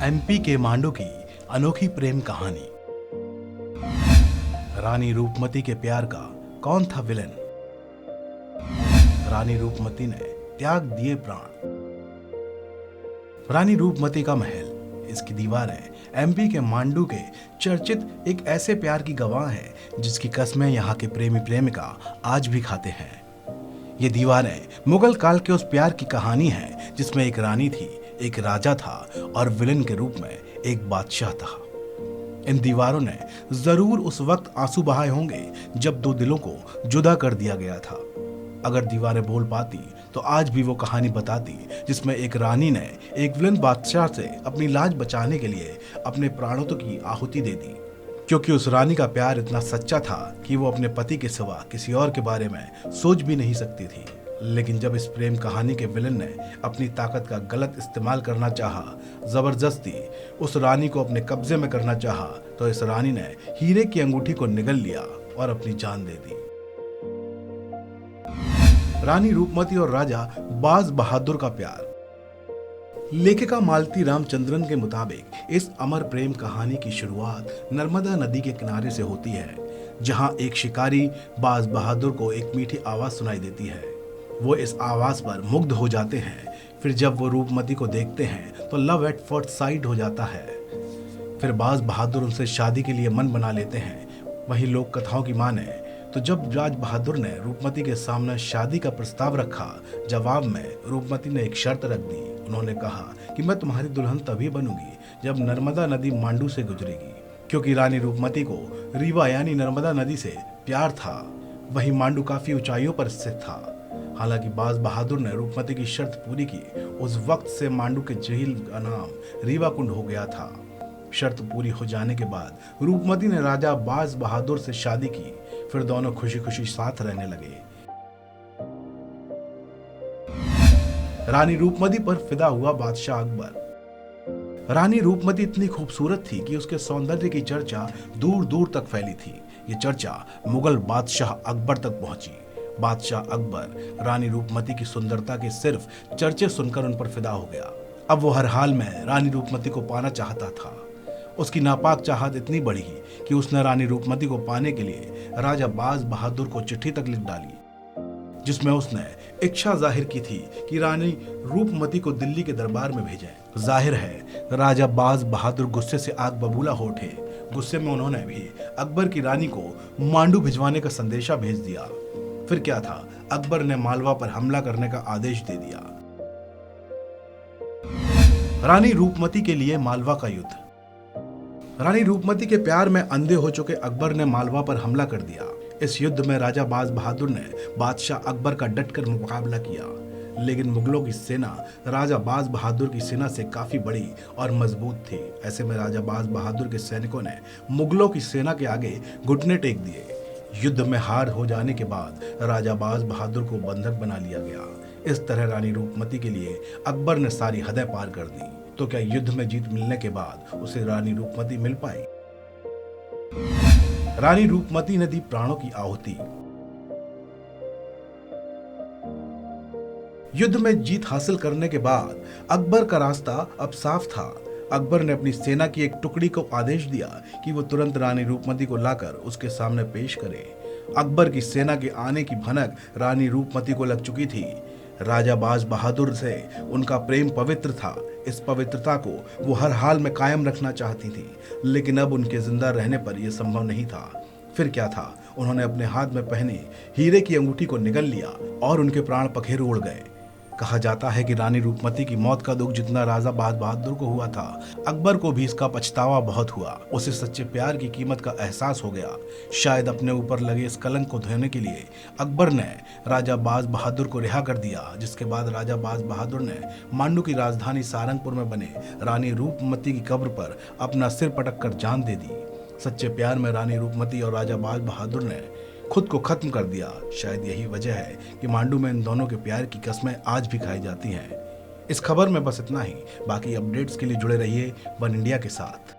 MP के मांडू की अनोखी प्रेम कहानी। रानी रूपमती के प्यार का कौन था विलेन? रानी रूपमती ने त्याग दिए प्राण। रानी रूपमती का महल, इसकी दीवारें एमपी के मांडू के चर्चित एक ऐसे प्यार की गवाह है जिसकी कस्में यहाँ के प्रेमी प्रेमिका आज भी खाते हैं। ये दीवारें मुगल काल के उस प्यार की कहानी है जिसमें एक रानी थी, एक राजा था और विलेन के रूप में एक बादशाह था। इन दीवारों ने जरूर उस वक्त आंसू बहाए होंगे जब दो दिलों को जुदा कर दिया गया था। अगर दीवारें बोल पाती तो आज भी वो कहानी बताती जिसमें एक रानी ने एक विलेन बादशाह से अपनी लाज बचाने के लिए अपने प्राणों की आहुति दे दी, क्योंकि उस रानी का प्यार इतना सच्चा था कि वो अपने पति के सिवा किसी और के बारे में सोच भी नहीं सकती थी। लेकिन जब इस प्रेम कहानी के विलेन ने अपनी ताकत का गलत इस्तेमाल करना चाहा, जबरदस्ती उस रानी को अपने कब्जे में करना चाहा, तो इस रानी ने हीरे की अंगूठी को निगल लिया और अपनी जान दे दी। रानी रूपमती और राजा बाज बहादुर का प्यार। लेखिका मालती रामचंद्रन के मुताबिक इस अमर प्रेम कहानी की शुरुआत नर्मदा नदी के किनारे से होती है, जहां एक शिकारी बाज बहादुर को एक मीठी आवाज सुनाई देती है। वो इस आवाज पर मुग्ध हो जाते हैं। फिर जब वो रूपमती को देखते हैं तो लव एट फर्स्ट साइट हो जाता है। फिर बाज बहादुर उनसे शादी के लिए मन बना लेते हैं। वहीं लोक कथाओं की माने तो जब राज बहादुर ने रूपमती के सामने शादी का प्रस्ताव रखा, जवाब में रूपमती ने एक शर्त रख दी। उन्होंने कहा कि मैं तुम्हारी दुल्हन तभी बनूंगी जब नर्मदा नदी मांडू से गुजरेगी, क्योंकि रानी रूपमती को रीवा यानी नर्मदा नदी से प्यार था। वहीं मांडू काफी ऊंचाइयों पर स्थित था। हालांकि बाज बहादुर ने रूपमती की शर्त पूरी की। उस वक्त से मांडू के झील का नाम रीवा कुंड हो गया था। शर्त पूरी हो जाने के बाद रूपमती ने राजा बाज बहादुर से शादी की। फिर दोनों खुशी खुशी साथ रहने लगे। रानी रूपमती पर फिदा हुआ बादशाह अकबर। रानी रूपमती इतनी खूबसूरत थी कि उसके सौंदर्य की चर्चा दूर दूर तक फैली थी। ये चर्चा मुगल बादशाह अकबर तक पहुंची। बादशाह अकबर रानी रूपमती की सुंदरता के सिर्फ चर्चे सुनकर उन पर फिदा हो गया। अब वो हर हाल में रानी रूपमती को पाना चाहता था। उसकी नापाक चाहत इतनी बढ़ी कि उसने रानी रूपमती को पाने के लिए राजा बाज बहादुर को चिट्ठी तक लिख डाली, जिसमें उसने इच्छा जाहिर की थी कि रानी रूपमती को दिल्ली के दरबार में भेजें। जाहिर है राजा बाज बहादुर गुस्से से आग बबूला हो उठे। गुस्से में उन्होंने भी अकबर की रानी को मांडू भिजवाने का संदेशा भेज दिया। फिर क्या था, अकबर ने मालवा पर हमला करने का आदेश दे दिया। रानी रूपमती के लिए मालवा का युद्ध। रानी रूपमती के प्यार में अंधे हो चुके अकबर ने मालवा पर हमला कर दिया। इस युद्ध में राजा बाज बहादुर ने बादशाह अकबर का डटकर मुकाबला किया, लेकिन मुगलों की सेना राजा बाज बहादुर की सेना से काफी बड़ी और मजबूत थी। ऐसे में राजा बाज बहादुर के सैनिकों ने मुगलों की सेना के आगे घुटने टेक दिए। युद्ध में हार हो जाने के बाद राजा बाज बहादुर को बंधक बना लिया गया। इस तरह रानी रूपमती के लिए अकबर ने सारी हदें पार कर दी। तो क्या युद्ध में जीत मिलने के बाद उसे रानी रूपमती मिल पाई? रानी रूपमती ने दी प्राणों की आहुति। युद्ध में जीत हासिल करने के बाद अकबर का रास्ता अब साफ था। अकबर ने अपनी सेना की एक टुकड़ी को आदेश दिया कि वो तुरंत रानी रूपमती को लाकर उसके सामने पेश करे। अकबर की सेना के आने की भनक रानी रूपमती को लग चुकी थी। राजा बाज बहादुर से उनका प्रेम पवित्र था। इस पवित्रता को वो हर हाल में कायम रखना चाहती थी, लेकिन अब उनके जिंदा रहने पर यह संभव नहीं था। फिर क्या था, उन्होंने अपने हाथ में पहने हीरे की अंगूठी को निगल लिया और उनके प्राण पखेरु उड़ गए। कहा जाता है कि रानी रूपमती की मौत का दुख जितना राजा बाज बहादुर को हुआ था, अकबर को भी इसका पछतावा बहुत हुआ। उसे सच्चे प्यार की कीमत का एहसास हो गया। शायद अपने ऊपर लगे इस कलंक को धोने के लिए अकबर ने राजा बाज बहादुर को रिहा कर दिया, जिसके बाद राजा बाज बहादुर ने मांडू की राजधानी सारंगपुर में बने रानी रूपमती की कब्र पर अपना सिर पटक कर जान दे दी। सच्चे प्यार में रानी रूपमती और राजा बाज बहादुर ने खुद को खत्म कर दिया। शायद यही वजह है कि मांडू में इन दोनों के प्यार की कस्में आज भी खाई जाती हैं। इस खबर में बस इतना ही। बाकी अपडेट्स के लिए जुड़े रहिए वन इंडिया के साथ।